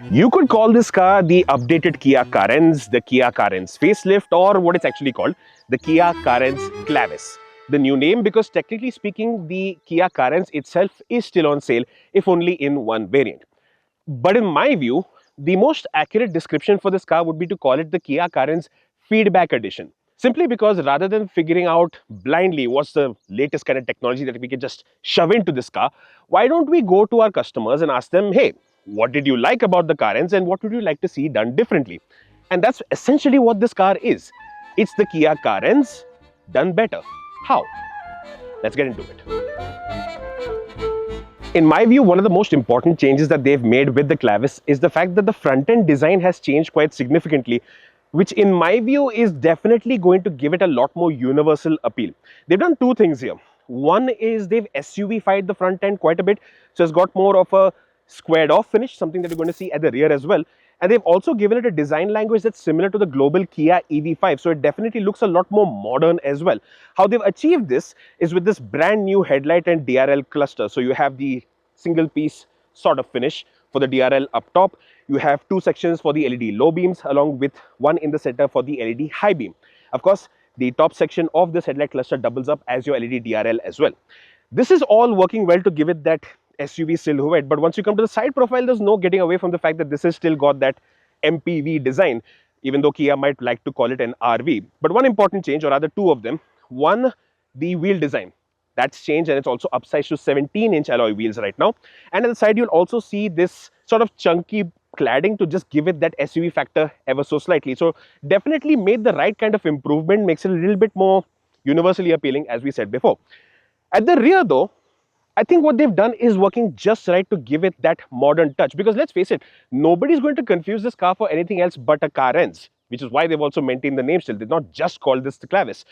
You could call this car the updated Kia Carens, the Kia Carens facelift, or what it's actually called, the Kia Carens Clavis. The new name because technically speaking, the Kia Carens itself is still on sale, if only in one variant. But in my view, the most accurate description for this car would be to call it the Kia Carens Feedback Edition. Simply because rather than figuring out blindly what's the latest kind of technology that we can just shove into this car, why don't we go to our customers and ask them, hey, what did you like about the Carens and what would you like to see done differently? And that's essentially what this car is. It's the Kia Carens done better. How? Let's get into it. In my view, one of the most important changes that they've made with the Clavis is the fact that the front-end design has changed quite significantly, which in my view is definitely going to give it a lot more universal appeal. They've done two things here. One is they've SUV-fied the front end quite a bit, so it's got more of a squared off finish, something that you're going to see at the rear as well. And they've also given it a design language that's similar to the global Kia EV5, so it definitely looks a lot more modern as well. How they've achieved this is with this brand new headlight and DRL cluster. So you have the single piece sort of finish for the DRL up top. You have two sections for the LED low beams along with one in the center for the LED high beam. Of course, the top section of this headlight cluster doubles up as your LED DRL as well. This is all working well to give it that SUV silhouette, but once you come to the side profile, there's no getting away from the fact that this has still got that MPV design, even though Kia might like to call it an RV. But one important change, or rather two of them. One, the wheel design. That's changed and it's also upsized to 17-inch alloy wheels right now. And at the side, you'll also see this sort of chunky cladding to just give it that SUV factor ever so slightly. So definitely made the right kind of improvement, makes it a little bit more universally appealing, as we said before. At the rear though, I think what they've done is working just right to give it that modern touch, because let's face it, nobody's going to confuse this car for anything else but a Carens, which is why they've also maintained the name still. They've not just called this the Clavis.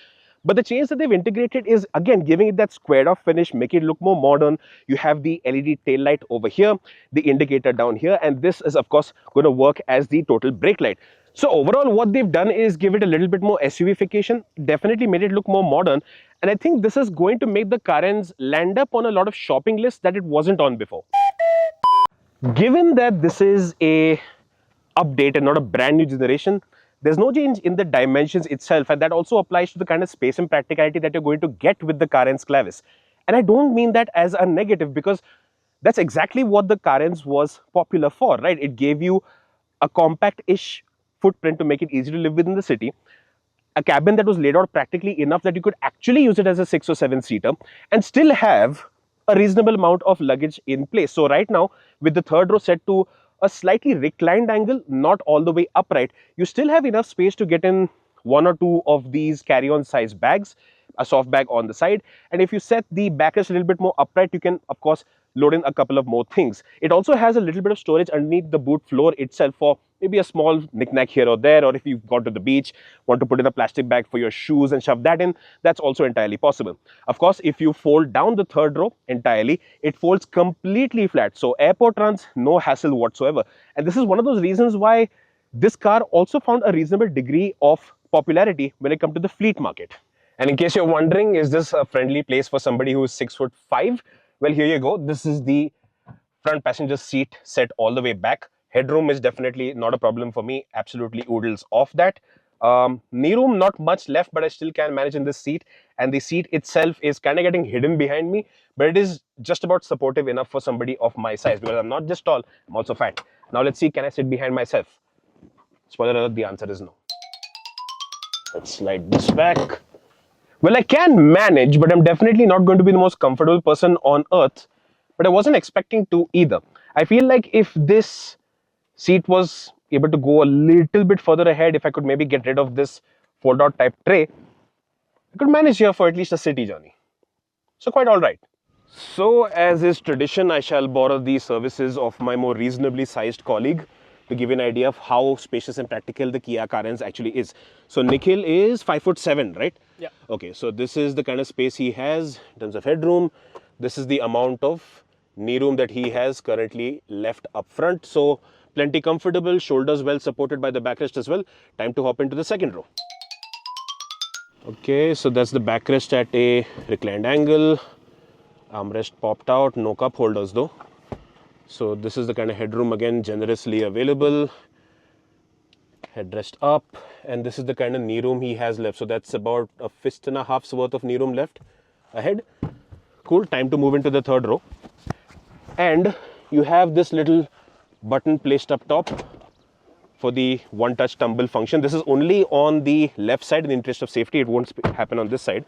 But the change that they've integrated is, again, giving it that squared off finish, making it look more modern. You have the LED tail light over here, the indicator down here, and this is, of course, going to work as the total brake light. So overall, what they've done is give it a little bit more SUV-fication, definitely made it look more modern. And I think this is going to make the Carens land up on a lot of shopping lists that it wasn't on before. Given that this is a update and not a brand new generation, there's no change in the dimensions itself, and that also applies to the kind of space and practicality that you're going to get with the Carens Clavis. And I don't mean that as a negative, because that's exactly what the Carens was popular for, right? It gave you a compact-ish footprint to make it easy to live within the city, a cabin that was laid out practically enough that you could actually use it as a 6 or 7 seater and still have a reasonable amount of luggage in place. So right now, with the third row set to a slightly reclined angle, not all the way upright, you still have enough space to get in one or two of these carry-on size bags, a soft bag on the side. And if you set the backrest a little bit more upright, you can, of course, load in a couple of more things. It also has a little bit of storage underneath the boot floor itself for maybe a small knick-knack here or there, or if you've gone to the beach, want to put in a plastic bag for your shoes and shove that in, that's also entirely possible. Of course, if you fold down the third row entirely, it folds completely flat. So airport runs, no hassle whatsoever. And this is one of those reasons why this car also found a reasonable degree of popularity when it comes to the fleet market. And in case you're wondering, is this a friendly place for somebody who is 6'5"? Well, here you go. This is the front passenger seat set all the way back. Headroom is definitely not a problem for me. Absolutely oodles off that. Knee room, not much left, but I still can manage in this seat. And the seat itself is kind of getting hidden behind me, but it is just about supportive enough for somebody of my size, because I'm not just tall, I'm also fat. Now let's see, can I sit behind myself? Spoiler alert, the answer is no. Let's slide this back. Well, I can manage, but I'm definitely not going to be the most comfortable person on earth. But I wasn't expecting to either. I feel like if this seat was able to go a little bit further ahead, if I could maybe get rid of this fold-out type tray, I could manage here for at least a city journey. So quite all right. So as is tradition, I shall borrow the services of my more reasonably sized colleague to give you an idea of how spacious and practical the Kia Carens actually is. So Nikhil is 5'7", right? Yeah. Okay, so this is the kind of space he has in terms of headroom. This is the amount of knee room that he has currently left up front. So plenty comfortable, shoulders well supported by the backrest as well. Time to hop into the second row. Okay, so that's the backrest at a reclined angle. Armrest popped out, no cup holders though. So this is the kind of headroom, again, generously available. Headrest up, and this is the kind of knee room he has left. So that's about a fist and a half's worth of knee room left ahead. Cool. Time to move into the third row. And you have this little button placed up top for the one-touch tumble function. This is only on the left side. In the interest of safety, it won't happen on this side.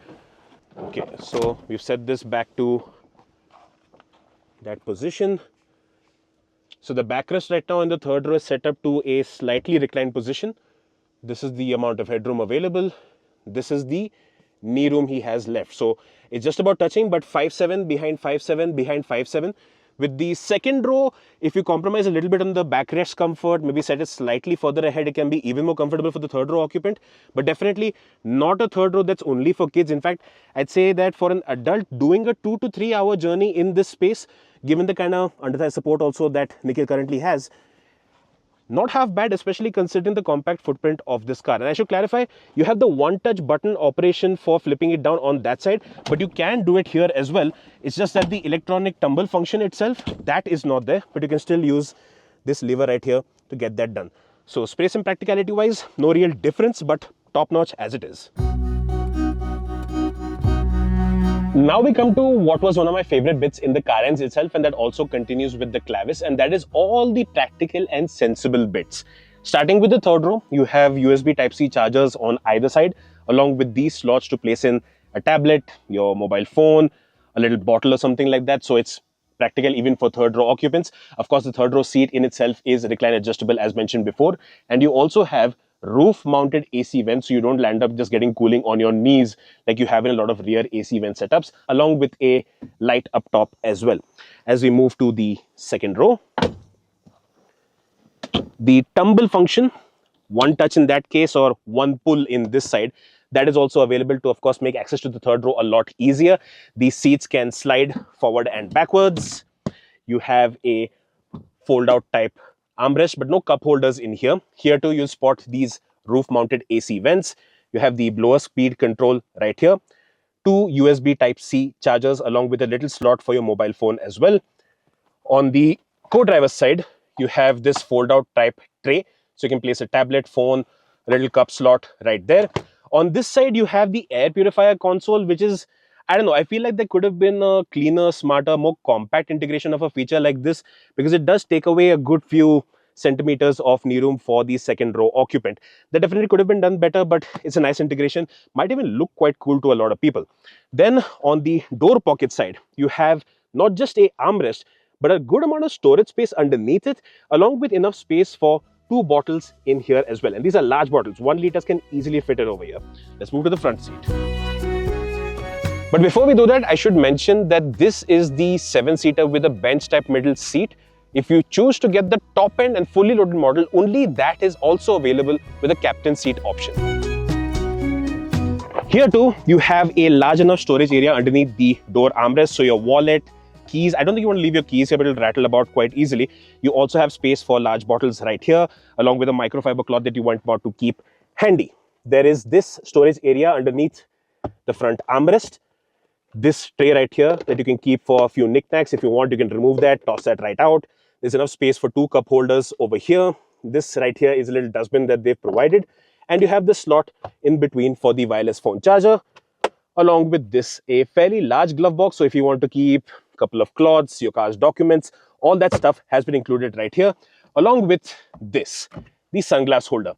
Okay, so we've set this back to that position. So the backrest right now in the third row is set up to a slightly reclined position. This is the amount of headroom available. This is the knee room he has left. So it's just about touching, but 5'7", behind 5'7", behind 5'7". With the second row, if you compromise a little bit on the backrest comfort, maybe set it slightly further ahead, it can be even more comfortable for the third row occupant. But definitely not a third row that's only for kids. In fact, I'd say that for an adult doing a 2 to 3 hour journey in this space, given the kind of under-thigh support also that Nikhil currently has, not half bad, especially considering the compact footprint of this car. And I should clarify, you have the one-touch button operation for flipping it down on that side, but you can do it here as well. It's just that the electronic tumble function itself, that is not there, but you can still use this lever right here to get that done. So space and practicality wise, no real difference, but top-notch as it is. Now we come to what was one of my favorite bits in the Carens itself, and that also continues with the Clavis, and that is all the practical and sensible bits. Starting with the third row, you have USB Type-C chargers on either side, along with these slots to place in a tablet, your mobile phone, a little bottle or something like that. So it's practical even for third row occupants. Of course, the third row seat in itself is recline adjustable as mentioned before, and you also have roof mounted AC vents, so you don't land up just getting cooling on your knees like you have in a lot of rear AC vent setups, along with a light up top as well. As we move to the second row, the tumble function, one touch in that case or one pull in this side, that is also available to, of course, make access to the third row a lot easier. These seats can slide forward and backwards. You have a fold out type armrest, but no cup holders in here. Here too, you'll spot these roof mounted AC vents. You have the blower speed control right here. Two USB Type-C chargers along with a little slot for your mobile phone as well. On the co-driver's side, you have this fold out type tray. So you can place a tablet, phone, a little cup slot right there. On this side, you have the air purifier console, which is, I don't know, I feel like there could have been a cleaner, smarter, more compact integration of a feature like this, because it does take away a good few centimeters of knee room for the second row occupant. That definitely could have been done better, but it's a nice integration. Might even look quite cool to a lot of people. Then on the door pocket side, you have not just a armrest, but a good amount of storage space underneath it, along with enough space for two bottles in here as well. And these are large bottles. 1 liters can easily fit it over here. Let's move to the front seat. But before we do that, I should mention that this is the 7-seater with a bench type middle seat. If you choose to get the top end and fully loaded model, only that is also available with a captain seat option. Here too, you have a large enough storage area underneath the door armrest. So your wallet, keys, I don't think you want to leave your keys here, but it'll rattle about quite easily. You also have space for large bottles right here, along with a microfiber cloth that you want to keep handy. There is this storage area underneath the front armrest. This tray right here that you can keep for a few knickknacks. If you want, you can remove that, toss that right out. There's enough space for 2 cup holders over here. This right here is a little dustbin that they've provided. And you have the slot in between for the wireless phone charger. Along with this, a fairly large glove box. So if you want to keep a couple of cloths, your car's documents, all that stuff has been included right here. Along with this, the sunglass holder.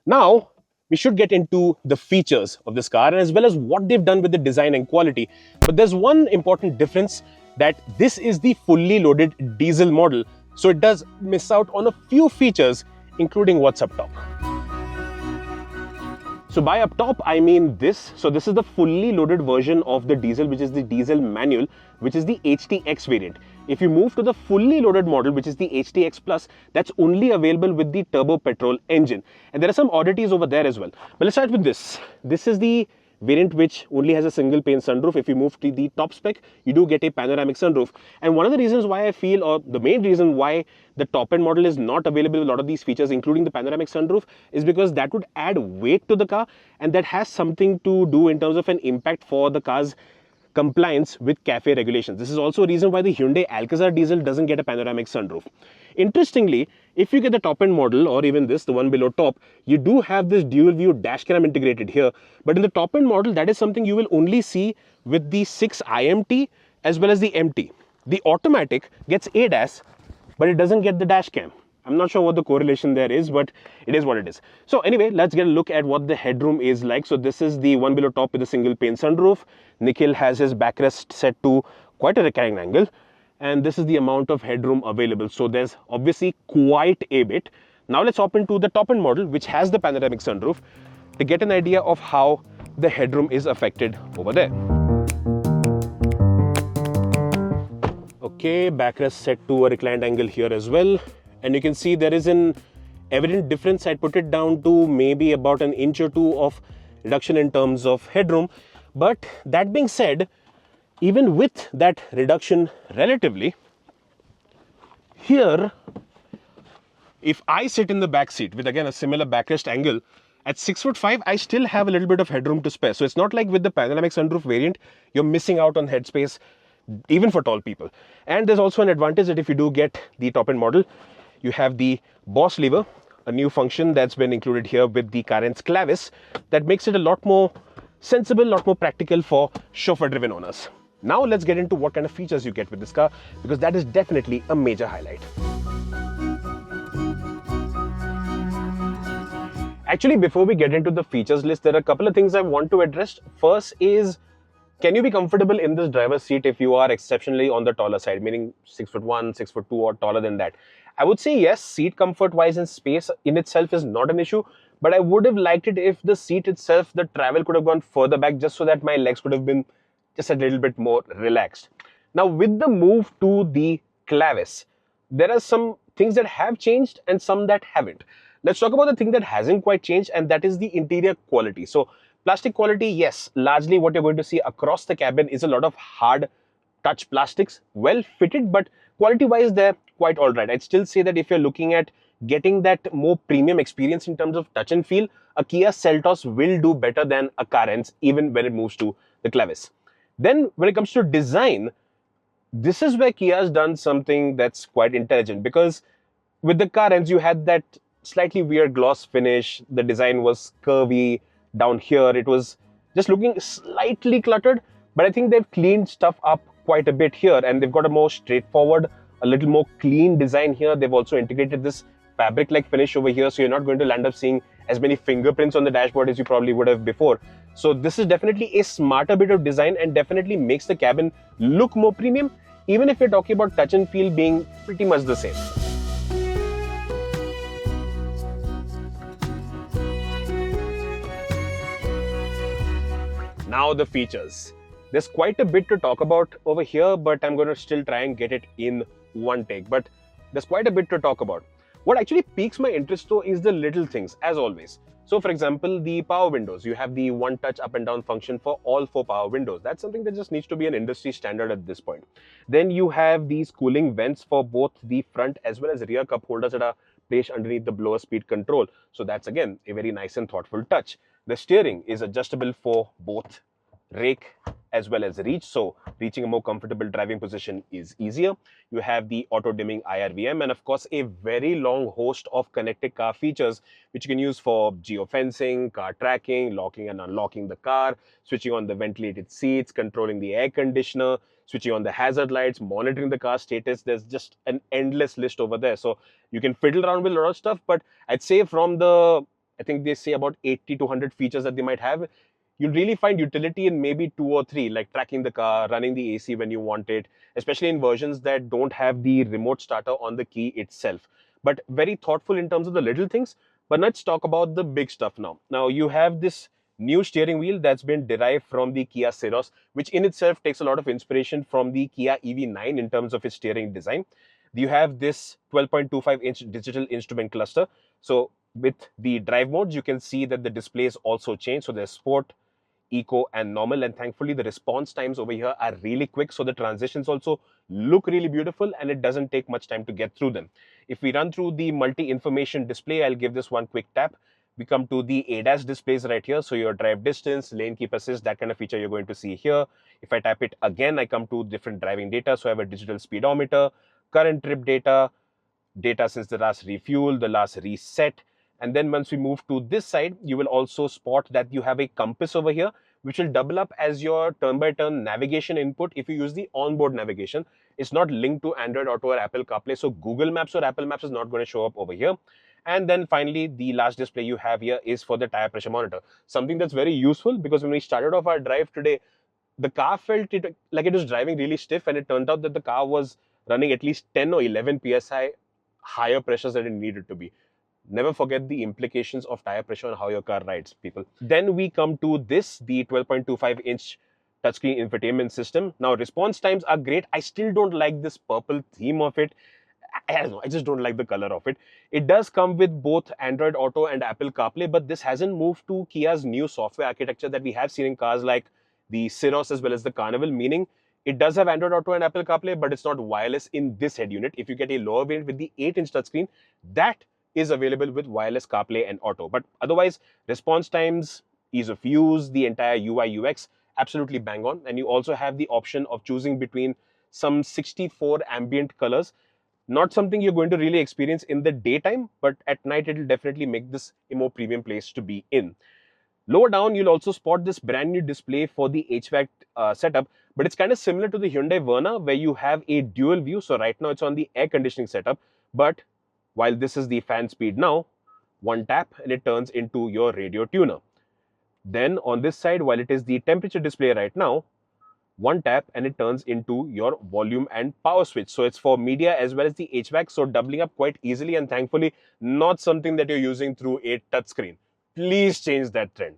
Now, we should get into the features of this car, and as well as what they've done with the design and quality. But there's one important difference, that this is the fully loaded diesel model. So it does miss out on a few features, including what's up top. So by up top, I mean this. So this is the fully loaded version of the diesel, which is the diesel manual, which is the HTX variant. If you move to the fully loaded model, which is the HTX Plus, that's only available with the turbo petrol engine. And there are some oddities over there as well. But let's start with this. This is the variant which only has a single pane sunroof. If you move to the top spec, you do get a panoramic sunroof. And one of the reasons why I feel, or the main reason why the top end model is not available with a lot of these features, including the panoramic sunroof, is because that would add weight to the car, and that has something to do in terms of an impact for the car's compliance with CAFE regulations. This is also a reason why the Hyundai Alcazar diesel doesn't get a panoramic sunroof. Interestingly, if you get the top end model or even this, the one below top, you do have this dual view dash cam integrated here. But in the top end model, that is something you will only see with the 6 IMT as well as the MT. The automatic gets ADAS, but it doesn't get the dash cam. I'm not sure what the correlation there is, but it is what it is. So anyway, let's get a look at what the headroom is like. So this is the one below top with a single pane sunroof. Nikhil has his backrest set to quite a reclining angle. And this is the amount of headroom available. So there's obviously quite a bit. Now let's hop into the top end model, which has the panoramic sunroof, to get an idea of how the headroom is affected over there. Okay, backrest set to a reclined angle here as well. And you can see there is an evident difference. I'd put it down to maybe about an inch or two of reduction in terms of headroom. But that being said, even with that reduction relatively, here, if I sit in the back seat with again a similar backrest angle, at 6'5", I still have a little bit of headroom to spare. So it's not like with the panoramic sunroof variant, you're missing out on headspace, even for tall people. And there's also an advantage that if you do get the top end model, you have the boss lever, a new function that's been included here with the Carens Clavis that makes it a lot more sensible, a lot more practical for chauffeur-driven owners. Now let's get into what kind of features you get with this car, because that is definitely a major highlight. Actually, before we get into the features list, there are a couple of things I want to address. First is, can you be comfortable in this driver's seat if you are exceptionally on the taller side, meaning 6'1", 6'2", or taller than that? I would say yes, seat comfort wise and space in itself is not an issue, but I would have liked it if the seat itself, the travel could have gone further back just so that my legs could have been just a little bit more relaxed. Now with the move to the Clavis, there are some things that have changed and some that haven't. Let's talk about the thing that hasn't quite changed, and that is the interior quality. So plastic quality, yes, largely what you're going to see across the cabin is a lot of hard touch plastics, well fitted, but quality wise they're quite all right. I'd still say that if you're looking at getting that more premium experience in terms of touch and feel, a Kia Seltos will do better than a Carens even when it moves to the Clavis. Then when it comes to design, this is where Kia has done something that's quite intelligent, because with the Carens you had that slightly weird gloss finish, the design was curvy down here, it was just looking slightly cluttered, but I think they've cleaned stuff up quite a bit here and they've got a more straightforward, a little more clean design here. They've also integrated this fabric-like finish over here, so you're not going to land up seeing as many fingerprints on the dashboard as you probably would have before. So this is definitely a smarter bit of design and definitely makes the cabin look more premium, even if you're talking about touch and feel being pretty much the same. Now the features. There's quite a bit to talk about over here, but I'm going to still try and get it in one take. But there's quite a bit to talk about. What actually piques my interest though is the little things, as always. So for example, the power windows. You have the one touch up and down function for all 4 power windows. That's something that just needs to be an industry standard at this point. Then you have these cooling vents for both the front as well as rear cup holders that are placed underneath the blower speed control. So that's again a very nice and thoughtful touch. The steering is adjustable for both rake as well as reach, so reaching a more comfortable driving position is easier. You have the auto dimming IRVM and of course a very long host of connected car features which you can use for geofencing, car tracking, locking and unlocking the car, switching on the ventilated seats, controlling the air conditioner, switching on the hazard lights, monitoring the car status. There's just an endless list over there, so you can fiddle around with a lot of stuff. But I'd say from the, I think they say about 80 to 100 features that they might have, you'll really find utility in maybe 2 or 3, like tracking the car, running the AC when you want it, especially in versions that don't have the remote starter on the key itself. But very thoughtful in terms of the little things. But let's talk about the big stuff now. Now you have this new steering wheel that's been derived from the Kia Ceros, which in itself takes a lot of inspiration from the Kia EV9 in terms of its steering design. You have this 12.25-inch digital instrument cluster. So with the drive modes, you can see that the displays also change. So there's sport, eco and normal, and thankfully the response times over here are really quick, so the transitions also look really beautiful and it doesn't take much time to get through them. If we run through the multi-information display, I'll give this one quick tap. We come to the ADAS displays right here. So your drive distance, lane keep assist, that kind of feature you're going to see here. If I tap it again, I come to different driving data. So I have a digital speedometer, current trip data, data since the last refuel, the last reset. And then once we move to this side, you will also spot that you have a compass over here, which will double up as your turn-by-turn navigation input if you use the onboard navigation. It's not linked to Android Auto or Apple CarPlay, so Google Maps or Apple Maps is not going to show up over here. And then finally, the last display you have here is for the tire pressure monitor. Something that's very useful because when we started off our drive today, the car felt like it was driving really stiff, and it turned out that the car was running at least 10 or 11 psi higher pressures than it needed to be. Never forget the implications of tire pressure on how your car rides, people. Then we come to this, the 12.25-inch touchscreen infotainment system. Now, response times are great. I still don't like this purple theme of it. I don't know, I just don't like the color of it. It does come with both Android Auto and Apple CarPlay, but this hasn't moved to Kia's new software architecture that we have seen in cars like the Ceros as well as the Carnival, meaning it does have Android Auto and Apple CarPlay, but it's not wireless in this head unit. If you get a lower variant with the 8-inch touchscreen, that is available with wireless CarPlay and Auto. But otherwise, response times, ease of use, the entire UI UX, absolutely bang on. And you also have the option of choosing between some 64 ambient colors. Not something you're going to really experience in the daytime, but at night it'll definitely make this a more premium place to be in. Lower down, you'll also spot this brand new display for the HVAC setup, but it's kind of similar to the Hyundai Verna where you have a dual view. So right now it's on the air conditioning setup, but while this is the fan speed now, one tap and it turns into your radio tuner. Then on this side, while it is the temperature display right now, one tap and it turns into your volume and power switch. So it's for media as well as the HVAC, so doubling up quite easily, and thankfully not something that you're using through a touchscreen. Please change that trend.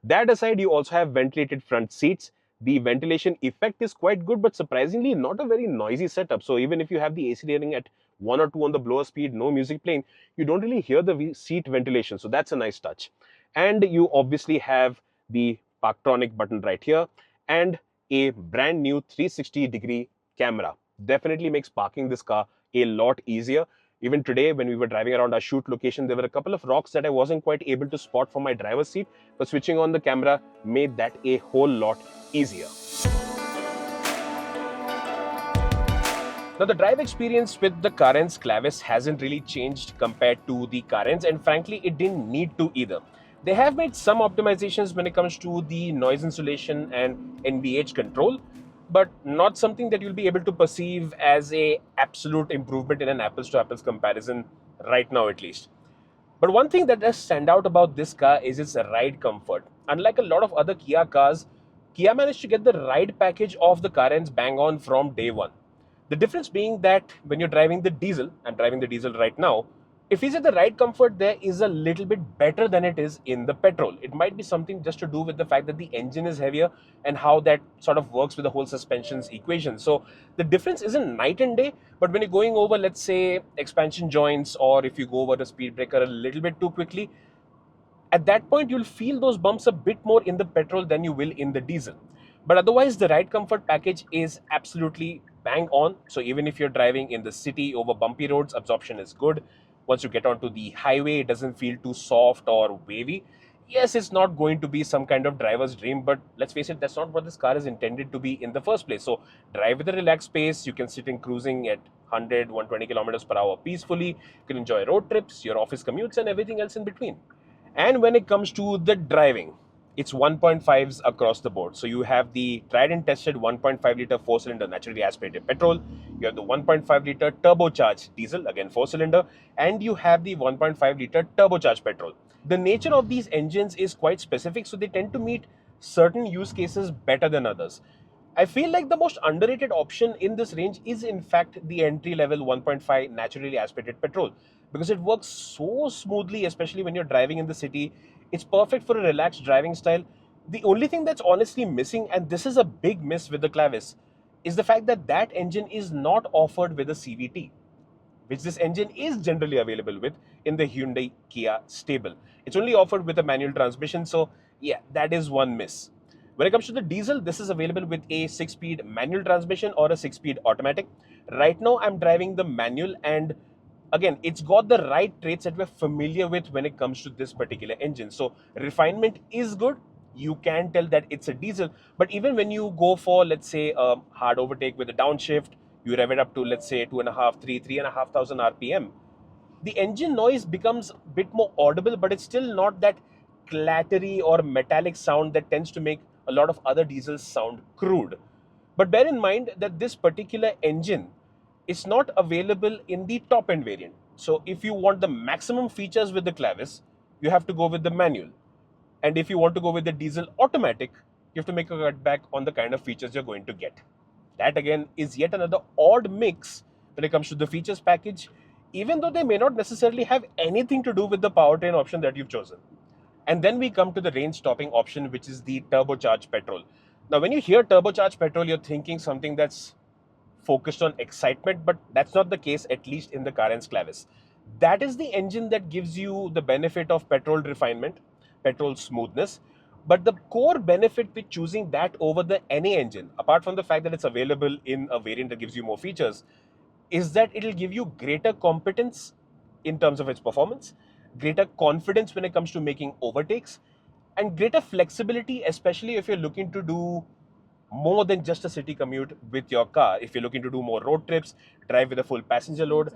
That aside, you also have ventilated front seats. The ventilation effect is quite good, but surprisingly not a very noisy setup. So even if you have the AC running at 1 or 2 on the blower speed, no music playing, you don't really hear the seat ventilation. So that's a nice touch. And you obviously have the Parktronic button right here and a brand new 360-degree camera. Definitely makes parking this car a lot easier. Even today, when we were driving around our shoot location, there were a couple of rocks that I wasn't quite able to spot from my driver's seat, but switching on the camera made that a whole lot easier. Now, the drive experience with the Carens Clavis hasn't really changed compared to the Carens, and frankly, it didn't need to either. They have made some optimizations when it comes to the noise insulation and NVH control, but not something that you'll be able to perceive as a absolute improvement in an apples to apples comparison right now, at least. But one thing that does stand out about this car is its ride comfort. Unlike a lot of other Kia cars, Kia managed to get the ride package of the Carens bang on from day one. The difference being that when you're driving the diesel, I'm driving the diesel right now, if we say the ride comfort there is a little bit better than it is in the petrol. It might be something just to do with the fact that the engine is heavier and how that sort of works with the whole suspensions equation. So the difference isn't night and day, but when you're going over, let's say, expansion joints, or if you go over the speed breaker a little bit too quickly, at that point you'll feel those bumps a bit more in the petrol than you will in the diesel. But otherwise, the ride comfort package is absolutely bang on. So even if you're driving in the city over bumpy roads, absorption is good. Once you get onto the highway, it doesn't feel too soft or wavy. Yes, it's not going to be some kind of driver's dream, but let's face it, that's not what this car is intended to be in the first place. So drive with a relaxed pace. You can sit in cruising at 100, 120 kilometers per hour peacefully. You can enjoy road trips, your office commutes, and everything else in between. And when it comes to the driving, it's 1.5s across the board. So you have the tried and tested 1.5 liter 4-cylinder naturally aspirated petrol. You have the 1.5 liter turbocharged diesel, again 4-cylinder, and you have the 1.5 liter turbocharged petrol. The nature of these engines is quite specific, so they tend to meet certain use cases better than others. I feel like the most underrated option in this range is in fact the entry-level 1.5 naturally aspirated petrol, because it works so smoothly, especially when you're driving in the city. It's perfect for a relaxed driving style. The only thing that's honestly missing, and this is a big miss with the Clavis, is the fact that that engine is not offered with a CVT, which this engine is generally available with in the Hyundai Kia stable. It's only offered with a manual transmission, so yeah, that is one miss. When it comes to the diesel, this is available with a 6-speed manual transmission or a 6-speed automatic. Right now, I'm driving the manual, and again, it's got the right traits that we're familiar with when it comes to this particular engine. So refinement is good. You can tell that it's a diesel, but even when you go for, let's say, a hard overtake with a downshift, you rev it up to, let's say, 2.5, 3,500 RPM, the engine noise becomes a bit more audible, but it's still not that clattery or metallic sound that tends to make a lot of other diesels sound crude. But bear in mind that this particular engine is not available in the top end variant. So if you want the maximum features with the Clavis, you have to go with the manual. And if you want to go with the diesel automatic, you have to make a cut back on the kind of features you're going to get. That again is yet another odd mix when it comes to the features package, even though they may not necessarily have anything to do with the powertrain option that you've chosen. And then we come to the range topping option, which is the turbocharged petrol. Now, when you hear turbocharged petrol, you're thinking something that's focused on excitement, but that's not the case, at least in the Carens Clavis. That is the engine that gives you the benefit of petrol refinement, petrol smoothness. But the core benefit with choosing that over the NA engine, apart from the fact that it's available in a variant that gives you more features, is that it'll give you greater competence in terms of its performance, greater confidence when it comes to making overtakes, and greater flexibility, especially if you're looking to do more than just a city commute with your car. If you're looking to do more road trips, drive with a full passenger load.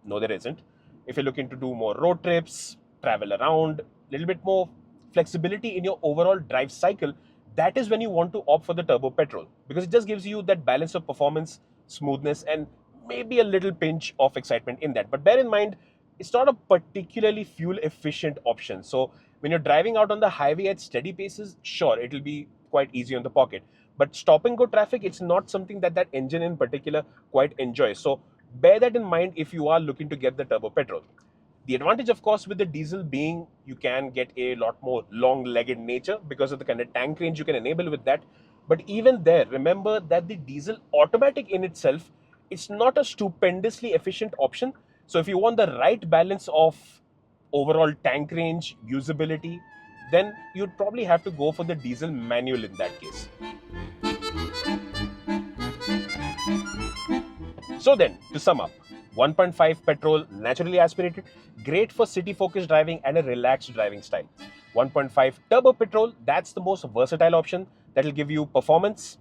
No, there isn't. If you're looking to do more road trips, travel around, a little bit more flexibility in your overall drive cycle, that is when you want to opt for the turbo petrol, because it just gives you that balance of performance, smoothness, and maybe a little pinch of excitement in that. But bear in mind, it's not a particularly fuel efficient option. So when you're driving out on the highway at steady paces, sure, it'll be quite easy on the pocket. But stop and go traffic, it's not something that that engine in particular quite enjoys. So bear that in mind if you are looking to get the turbo petrol. The advantage, of course, with the diesel being you can get a lot more long-legged nature because of the kind of tank range you can enable with that. But even there, remember that the diesel automatic in itself, it's not a stupendously efficient option. So if you want the right balance of overall tank range, usability, then you'd probably have to go for the diesel manual in that case. So then, to sum up, 1.5 petrol, naturally aspirated, great for city-focused driving and a relaxed driving style. 1.5 turbo petrol, that's the most versatile option that will give you performance,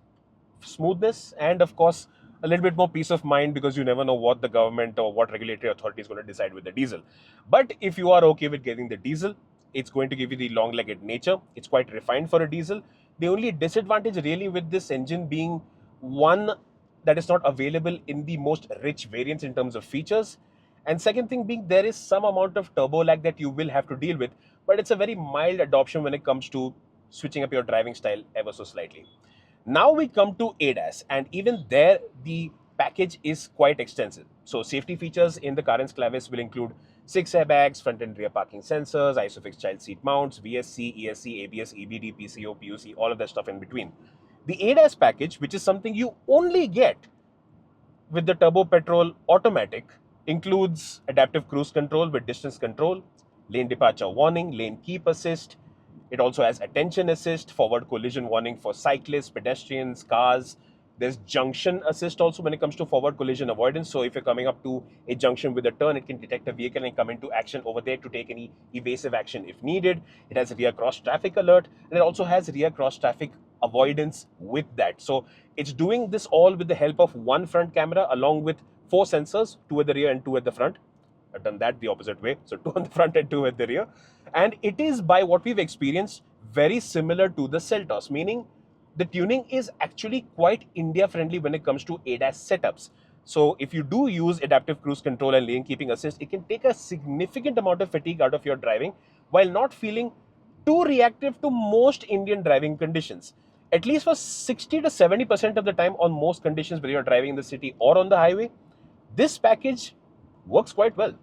smoothness, and of course, a little bit more peace of mind because you never know what the government or what regulatory authority is going to decide with the diesel. But if you are okay with getting the diesel, it's going to give you the long-legged nature. It's quite refined for a diesel. The only disadvantage really with this engine being one, that is not available in the most rich variants in terms of features. And second thing being, there is some amount of turbo lag that you will have to deal with, but it's a very mild adoption when it comes to switching up your driving style ever so slightly. Now we come to ADAS, and even there the package is quite extensive. So safety features in the Carens Clavis will include 6 airbags, front and rear parking sensors, ISOFIX child seat mounts, VSC, ESC, ABS, EBD, PCO, PUC, all of that stuff in between. The ADAS package, which is something you only get with the turbo petrol automatic, includes adaptive cruise control with distance control, lane departure warning, lane keep assist. It also has attention assist, forward collision warning for cyclists, pedestrians, cars. There's junction assist also when it comes to forward collision avoidance. So if you're coming up to a junction with a turn, it can detect a vehicle and come into action over there to take any evasive action if needed. It has a rear cross traffic alert, and it also has rear cross traffic avoidance with that. So it's doing this all with the help of one front camera along with 4 sensors, 2 at the rear and 2 at the front. I've done that the opposite way. So 2 on the front and 2 at the rear. And it is, by what we've experienced, very similar to the Seltos, meaning the tuning is actually quite India friendly when it comes to ADAS setups. So if you do use adaptive cruise control and lane keeping assist, it can take a significant amount of fatigue out of your driving while not feeling too reactive to most Indian driving conditions. At least for 60 to 70% of the time on most conditions, whether you're driving in the city or on the highway, this package works quite well.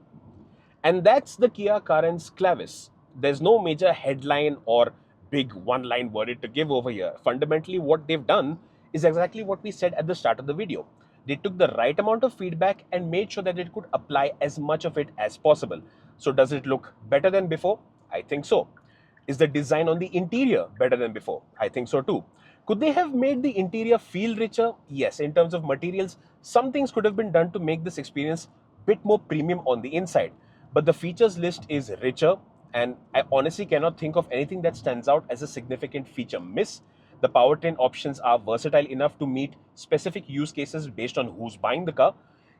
And that's the Kia Carens Clavis. There's no major headline or big one-line word to give over here. Fundamentally, what they've done is exactly what we said at the start of the video. They took the right amount of feedback and made sure that it could apply as much of it as possible. So does it look better than before? I think so. Is the design on the interior better than before? I think so too. Could they have made the interior feel richer? Yes, in terms of materials, some things could have been done to make this experience bit more premium on the inside. But the features list is richer, and I honestly cannot think of anything that stands out as a significant feature miss. The powertrain options are versatile enough to meet specific use cases based on who's buying the car.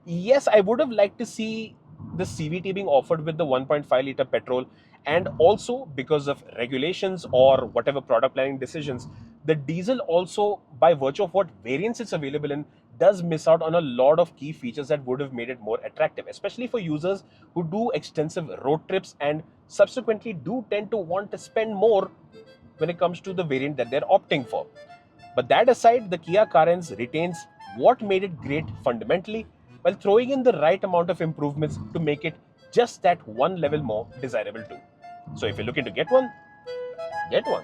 Yes, I would have liked to see the CVT being offered with the 1.5-liter petrol, and also because of regulations or whatever product planning decisions, the diesel also, by virtue of what variants it's available in, does miss out on a lot of key features that would have made it more attractive, especially for users who do extensive road trips and subsequently do tend to want to spend more when it comes to the variant that they're opting for. But that aside, the Kia Carens retains what made it great fundamentally, while throwing in the right amount of improvements to make it just that one level more desirable too. So if you're looking to get one, get one.